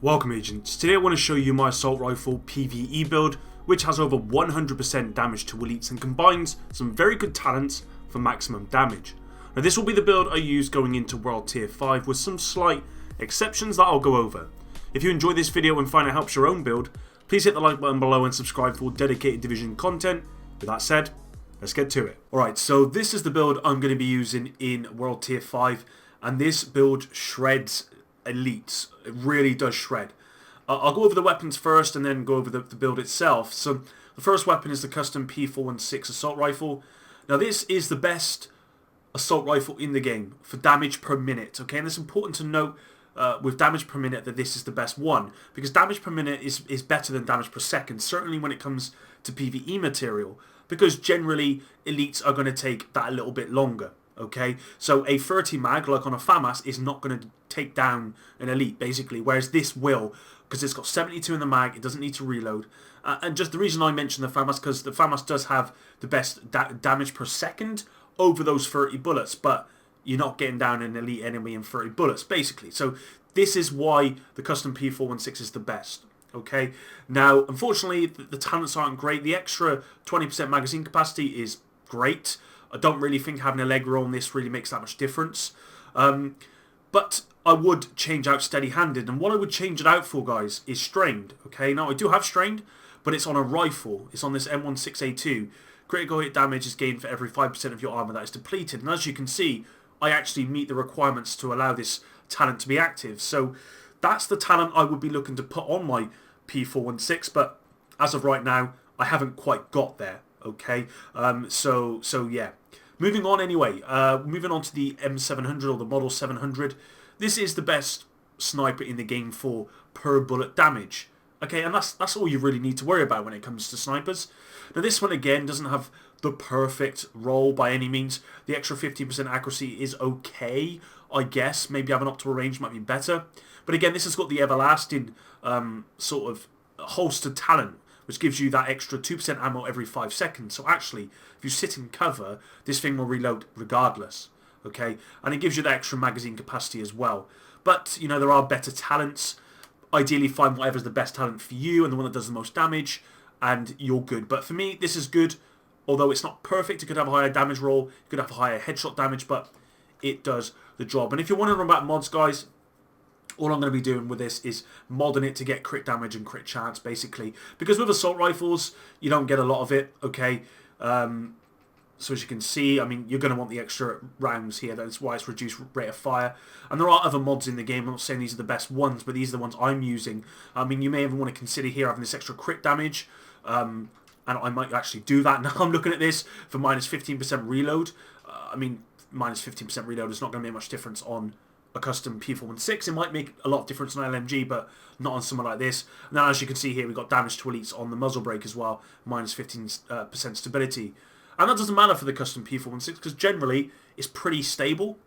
Welcome agents, today I want to show you my assault rifle PVE build, which has over 100% damage to elites and combines some very good talents for maximum damage. Now this will be the build I use going into World Tier 5 with some slight exceptions that I'll go over. If you enjoyed this video and find it helps your own build, please hit the like button below and subscribe for dedicated Division content. With that said, let's get to it. Alright, so this is the build I'm going to be using in World Tier 5, and this build shreds elites. It really does shred. I'll go over the weapons first and then go over the build itself. So the first weapon is the custom P416 assault rifle. Now this is the best assault rifle in the game for damage per minute, okay? And it's important to note with damage per minute that this is the best one, because damage per minute is better than damage per second, certainly when it comes to PvE material, because generally elites are going to take that a little bit longer. Okay, so a 30 mag, like on a FAMAS, is not going to take down an elite, basically, whereas this will, because it's got 72 in the mag, it doesn't need to reload. And just the reason I mentioned the FAMAS, because the FAMAS does have the best damage per second over those 30 bullets, but you're not getting down an elite enemy in 30 bullets, basically. So this is why the custom P416 is the best. Okay, now, unfortunately, the talents aren't great. The extra 20% magazine capacity is great. I don't really think having a leg roll on this really makes that much difference. But I would change out steady-handed. And what I would change it out for, guys, is strained. Okay, now I do have strained, but it's on a rifle. It's on this M16A2. Critical hit damage is gained for every 5% of your armor that is depleted. And as you can see, I actually meet the requirements to allow this talent to be active. So that's the talent I would be looking to put on my P416. But as of right now, I haven't quite got there. Okay, so yeah. Moving on anyway, moving on to the M700 or the Model 700. This is the best sniper in the game for per bullet damage. Okay, and that's all you really need to worry about when it comes to snipers. Now this one again doesn't have the perfect roll by any means. The extra 15% accuracy is okay, I guess. Maybe having optimal range might be better. But again, this has got the everlasting sort of holster talent, which gives you that extra 2% ammo every 5 seconds. So actually, if you sit in cover, this thing will reload regardless. Okay, and it gives you that extra magazine capacity as well. But, you know, there are better talents. Ideally, find whatever's the best talent for you and the one that does the most damage, and you're good. But for me, this is good. Although it's not perfect, it could have a higher damage roll, it could have a higher headshot damage, but it does the job. And if you're wondering about mods, guys, all I'm going to be doing with this is modding it to get crit damage and crit chance, basically. Because with assault rifles, you don't get a lot of it, okay? So as you can see, I mean, you're going to want the extra rounds here. That's why it's reduced rate of fire. And there are other mods in the game. I'm not saying these are the best ones, but these are the ones I'm using. I mean, you may even want to consider here having this extra crit damage. And I might actually do that. Now I'm looking at this for minus 15% reload. I mean, minus 15% reload is not going to make much difference on a custom P416. It might make a lot of difference on LMG, but not on someone like this. Now, as you can see here, we've got damage to elites on the muzzle brake as well, minus 15% stability. And that doesn't matter for the custom P416, because generally, it's pretty stable,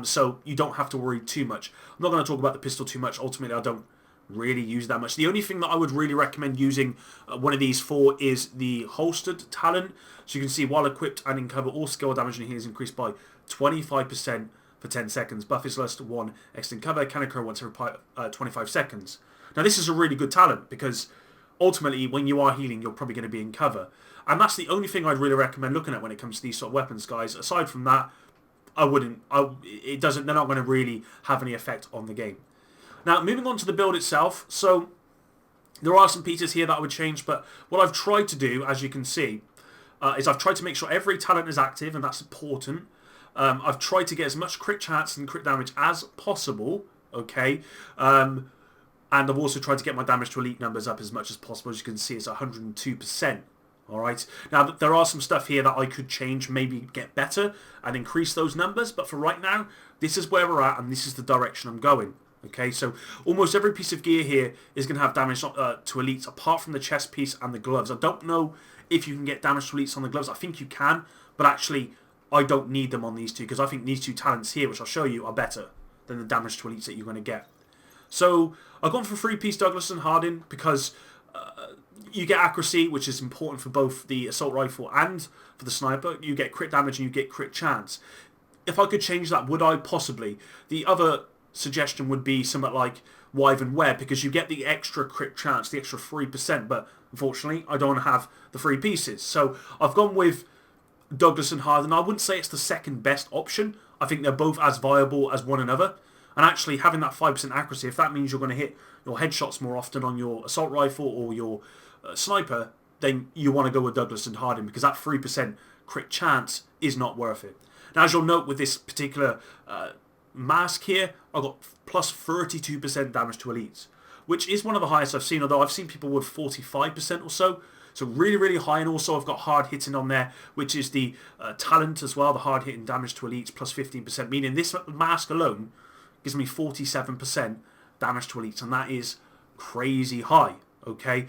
so you don't have to worry too much. I'm not going to talk about the pistol too much. Ultimately, I don't really use that much. The only thing that I would really recommend using one of these for is the holstered talent. So you can see, while equipped and in cover, all skill damage in here is increased by 25%, for 10 seconds. Buff is less to 1 extend cover, can occur once every 25 seconds. Now this is a really good talent, because ultimately when you are healing, you're probably going to be in cover. And that's the only thing I'd really recommend looking at when it comes to these sort of weapons, guys. Aside from that, they're not going to really have any effect on the game. Now, moving on to the build itself. So there are some pieces here that I would change, but what I've tried to do, as you can see, is I've tried to make sure every talent is active, and that's important. I've tried to get as much crit chance and crit damage as possible, okay? And I've also tried to get my damage to elite numbers up as much as possible. As you can see, it's 102%, alright? Now, there are some stuff here that I could change, maybe get better and increase those numbers, but for right now, this is where we're at, and this is the direction I'm going, okay? So, almost every piece of gear here is going to have damage to elites, apart from the chest piece and the gloves. I don't know if you can get damage to elites on the gloves. I think you can, but actually, I don't need them on these two, because I think these two talents here, which I'll show you, are better than the damage to elites that you're going to get. So I've gone for 3-piece Douglas and Hardin, because you get accuracy, which is important for both the assault rifle and for the sniper. You get crit damage and you get crit chance. If I could change that, would I? Possibly. The other suggestion would be something like Wyvern Web, because you get the extra crit chance, the extra 3%, but unfortunately I don't have the 3 pieces. So I've gone with Douglas and Harden. I wouldn't say it's the second best option. I think they're both as viable as one another. And actually having that 5% accuracy, if that means you're going to hit your headshots more often on your assault rifle or your sniper, then you want to go with Douglas and Harden, because that 3% crit chance is not worth it. Now, as you'll note with this particular mask here, I've got plus 32% damage to elites, which is one of the highest I've seen, although I've seen people with 45% or so. So really, really high. And also I've got hard hitting on there, which is the talent as well, the hard hitting damage to elites plus 15%, meaning this mask alone gives me 47% damage to elites, and that is crazy high. Okay,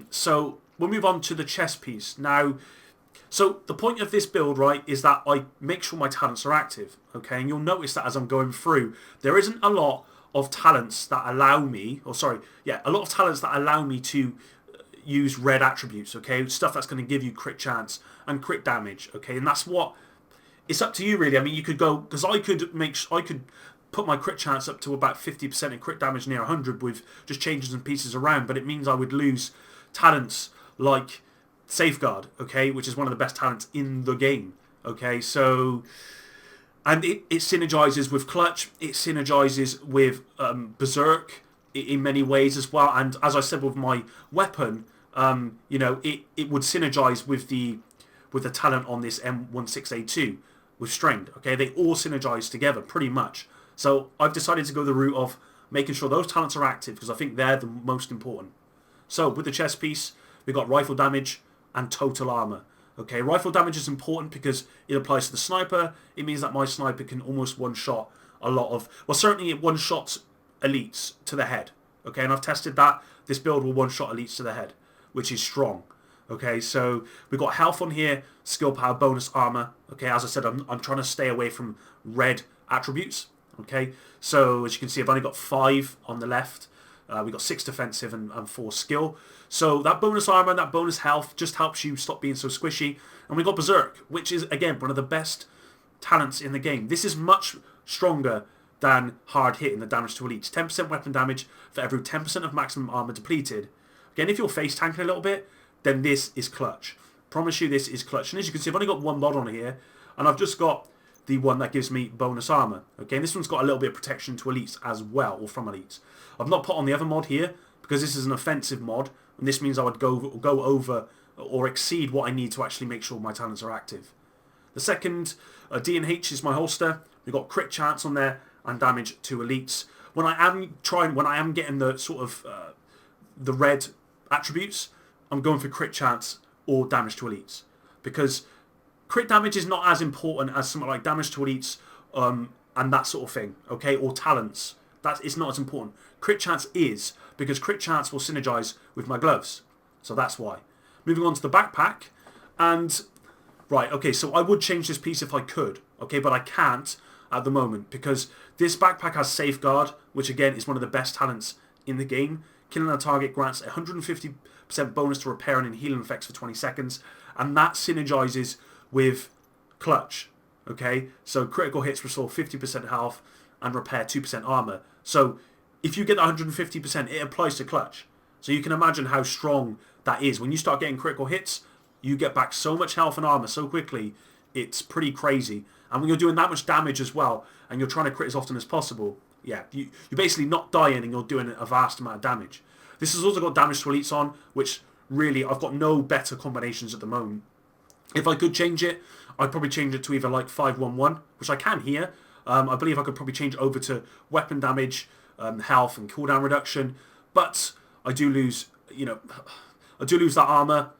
so we'll move on to the chest piece now. So the point of this build, right, is that I make sure my talents are active. Okay, and you'll notice that as I'm going through, there isn't a lot of talents that allow me, a lot of talents that allow me to use red attributes. Okay, stuff that's going to give you crit chance and crit damage. Okay, and that's what it's up to you really. I mean, you could go, because I could put my crit chance up to about 50% and crit damage near 100 with just changes and pieces around, but it means I would lose talents like Safeguard, okay, which is one of the best talents in the game. Okay, so, and it synergizes with Clutch, it synergizes with Berserk in many ways as well, and as I said with my weapon, you know, it would synergize with the talent on this M16A2 with Strained. Okay, they all synergize together pretty much. So I've decided to go the route of making sure those talents are active, because I think they're the most important. So with the chest piece, we've got rifle damage and total armor. Okay, rifle damage is important because it applies to the sniper. It means that my sniper can almost one-shot a lot of, well, certainly it one-shots elites to the head. Okay, and I've tested that. This build will one-shot elites to the head, which is strong. Okay, so we've got health on here, skill power, bonus armor. Okay, as I said, I'm trying to stay away from red attributes. Okay, so as you can see, I've only got 5 on the left. We've got 6 defensive and 4 skill. So that bonus armor and that bonus health just helps you stop being so squishy. And we've got Berserk, which is, again, one of the best talents in the game. This is much stronger than hard hit in the damage to elites. 10% weapon damage for every 10% of maximum armor depleted. Again, if you're face tanking a little bit, then this is clutch. Promise you this is clutch. And as you can see, I've only got one mod on here, and I've just got the one that gives me bonus armor. Okay, and this one's got a little bit of protection to elites as well, or from elites. I've not put on the other mod here because this is an offensive mod, and this means I would go over or exceed what I need to actually make sure my talents are active. The second D&H is my holster. We've got crit chance on there and damage to elites. When I am getting the sort of the red attributes, I'm going for crit chance or damage to elites, because crit damage is not as important as something like damage to elites and that sort of thing, okay, or talents. That is not as important. Crit chance is, because crit chance will synergize with my gloves. So that's why. Moving on to the backpack, and right, okay, so I would change this piece if I could, okay, but I can't at the moment, because this backpack has Safeguard, which again is one of the best talents in the game. Killing a target grants 150% bonus to repair and healing effects for 20 seconds, and that synergizes with Clutch, okay? So critical hits restore 50% health and repair 2% armor. So if you get that 150%, it applies to Clutch. So you can imagine how strong that is. When you start getting critical hits, you get back so much health and armor so quickly, it's pretty crazy. And when you're doing that much damage as well, and you're trying to crit as often as possible, yeah, you're basically not dying and you're doing a vast amount of damage. This has also got damage to elites on, which really, I've got no better combinations at the moment. If I could change it, I'd probably change it to either like 5-1-1, which I can here. I believe I could probably change over to weapon damage, health and cooldown reduction. But I do lose, I do lose that armor.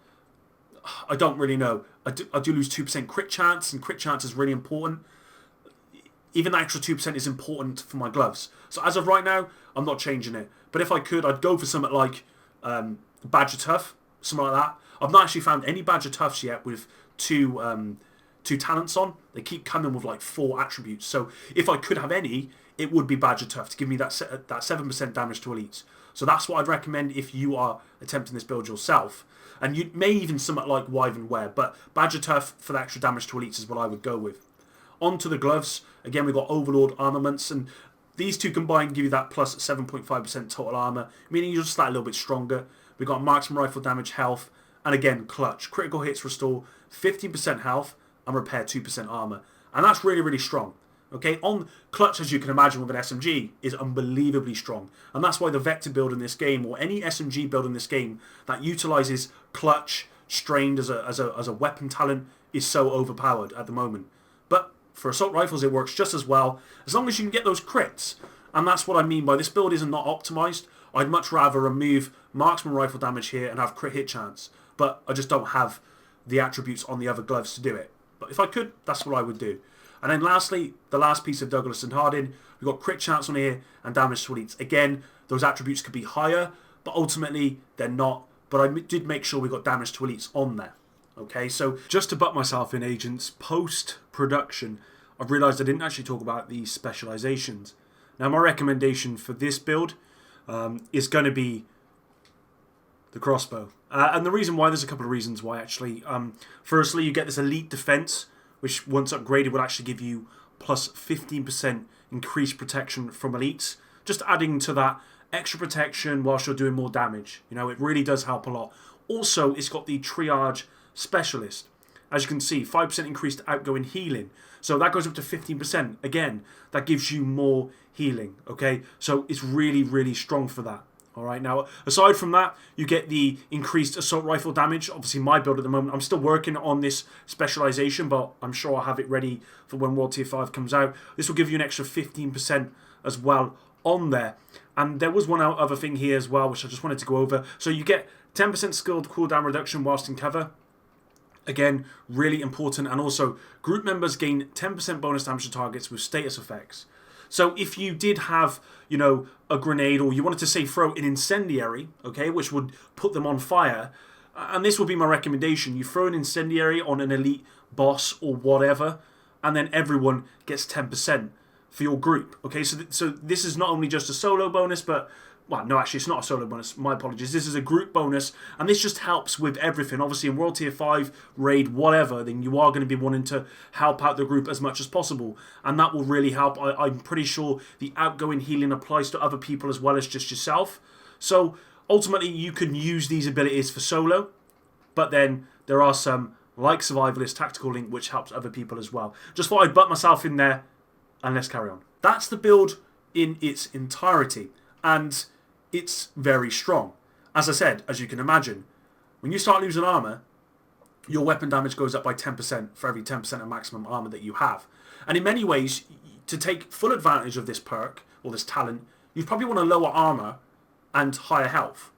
I don't really know. I do lose 2% crit chance, and crit chance is really important. Even that extra 2% is important for my gloves. So as of right now, I'm not changing it. But if I could, I'd go for something like Badger Tough, something like that. I've not actually found any Badger Toughs yet with two talents on. They keep coming with like 4 attributes. So if I could have any, it would be Badger Tough to give me that 7% damage to elites. So that's what I'd recommend if you are attempting this build yourself. And you may even something like Wyvern Web, but Badger Tough for the extra damage to elites is what I would go with. On to the gloves. Again, we've got Overlord armaments, and These two combined give you that plus 7.5% total armor, meaning you're just that little bit stronger. We've got marksman rifle damage, health, and again, clutch. Critical hits restore 15% health and repair 2% armor. And that's really, really strong. Okay, on clutch, as you can imagine with an SMG, is unbelievably strong. And that's why the Vector build in this game, or any SMG build in this game that utilizes clutch, strained as a weapon talent, is so overpowered at the moment. But for assault rifles, it works just as well, as long as you can get those crits. And that's what I mean by this build is not optimized. I'd much rather remove marksman rifle damage here and have crit hit chance. But I just don't have the attributes on the other gloves to do it. But if I could, that's what I would do. And then lastly, the last piece of Douglas and Hardin, we've got crit chance on here and damage to elites. Again, those attributes could be higher, but ultimately they're not. But I did make sure we got damage to elites on there. Okay, so just to butt myself in, agents, post-production, I've realised I didn't actually talk about the specializations. Now, my recommendation for this build is going to be the crossbow. And the reason why, there's a couple of reasons why actually. Firstly, you get this elite defense, which once upgraded will actually give you plus 15% increased protection from elites. Just adding to that extra protection whilst you're doing more damage. You know, it really does help a lot. Also, it's got the triage specialist. As you can see, 5% increased outgoing healing. So that goes up to 15%. Again, that gives you more healing, okay? So it's really, really strong for that. All right, now, aside from that, you get the increased assault rifle damage. Obviously, my build at the moment, I'm still working on this specialization, but I'm sure I'll have it ready for when World Tier 5 comes out. This will give you an extra 15% as well on there. And there was one other thing here as well, which I just wanted to go over. So you get 10% skilled cooldown reduction whilst in cover. Again, really important. And also, group members gain 10% bonus damage to targets with status effects. So if you did have, you know, a grenade, or you wanted to, say, throw an incendiary, okay, which would put them on fire, and this would be my recommendation, you throw an incendiary on an elite boss or whatever, and then everyone gets 10% for your group, okay? So this is not only just a solo bonus, but, well, no, actually, it's not a solo bonus, my apologies. This is a group bonus, and this just helps with everything. Obviously, in World Tier 5, raid, whatever, then you are going to be wanting to help out the group as much as possible, and that will really help. I'm pretty sure the outgoing healing applies to other people as well as just yourself. So, ultimately, you can use these abilities for solo, but then there are some, like Survivalist, Tactical Link, which helps other people as well. Just thought I'd butt myself in there, and let's carry on. That's the build in its entirety, and it's very strong. As I said, as you can imagine, when you start losing armor, your weapon damage goes up by 10% for every 10% of maximum armor that you have. And in many ways, to take full advantage of this perk, or this talent, you probably want to lower armor and higher health.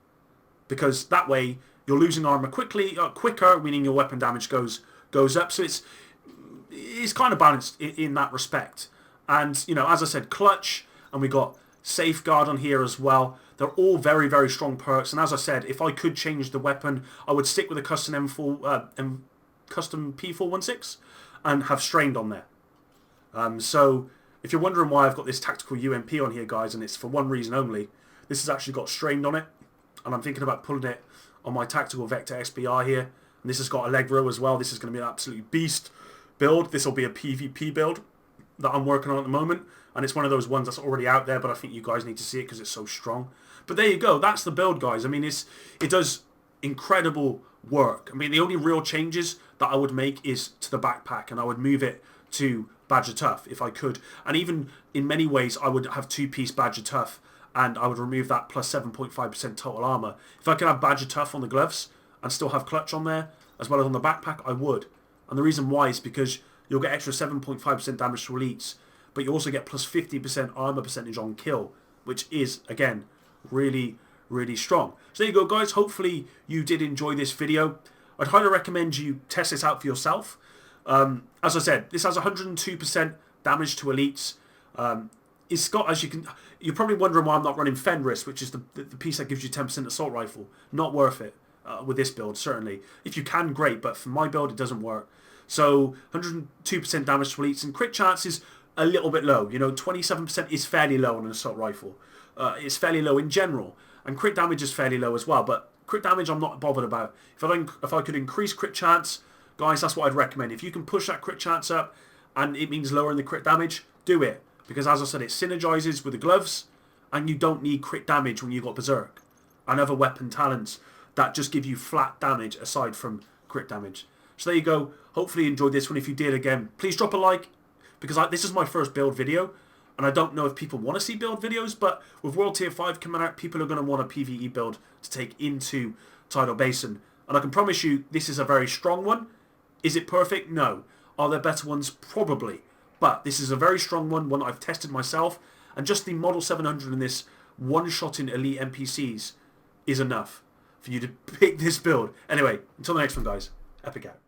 Because that way, you're losing armor quicker, meaning your weapon damage goes up. So it's kind of balanced in that respect. And, you know, as I said, clutch, and we got safeguard on here as well. They're all very, very strong perks. And as I said, if I could change the weapon, I would stick with a custom custom P416 and have strained on there. So if you're wondering why I've got this tactical UMP on here, guys, and it's for one reason only, this has actually got strained on it. And I'm thinking about pulling it on my tactical Vector SBR here. And this has got Allegro as well. This is going to be an absolute beast build. This will be a PvP build that I'm working on at the moment. And it's one of those ones that's already out there, but I think you guys need to see it because it's so strong. But there you go. That's the build, guys. I mean, it does incredible work. I mean, the only real changes that I would make is to the backpack, and I would move it to Badger Tough if I could. And even in many ways, I would have two-piece Badger Tough, and I would remove that plus 7.5% total armor. If I could have Badger Tough on the gloves and still have Clutch on there, as well as on the backpack, I would. And the reason why is because you'll get extra 7.5% damage to elites, but you also get plus 50% armor percentage on kill, which is, again, really, really strong. So there you go, guys. Hopefully you did enjoy this video. I'd highly recommend you test this out for yourself. As I said, this has 102% damage to elites. It's got, as you're probably wondering why I'm not running Fenris, which is the piece that gives you 10% assault rifle. Not worth it with this build, certainly. If you can, great, but for my build, it doesn't work. So 102% damage to elites, and crit chance is a little bit low. You know, 27% is fairly low on an assault rifle. It's fairly low in general, and crit damage is fairly low as well, but crit damage I'm not bothered about. If I could increase crit chance, guys, that's what I'd recommend. If you can push that crit chance up and it means lowering the crit damage, do it. Because as I said, it synergizes with the gloves, and you don't need crit damage when you've got Berserk and other weapon talents that just give you flat damage aside from crit damage. So there you go. Hopefully you enjoyed this one. If you did, again, please drop a like, because this is my first build video, and I don't know if people want to see build videos, but with World Tier 5 coming out, people are going to want a PvE build to take into Tidal Basin. And I can promise you, this is a very strong one. Is it perfect? No. Are there better ones? Probably. But this is a very strong one I've tested myself. And just the Model 700 in this one-shotting elite NPCs is enough for you to pick this build. Anyway, until the next one, guys. Epic out.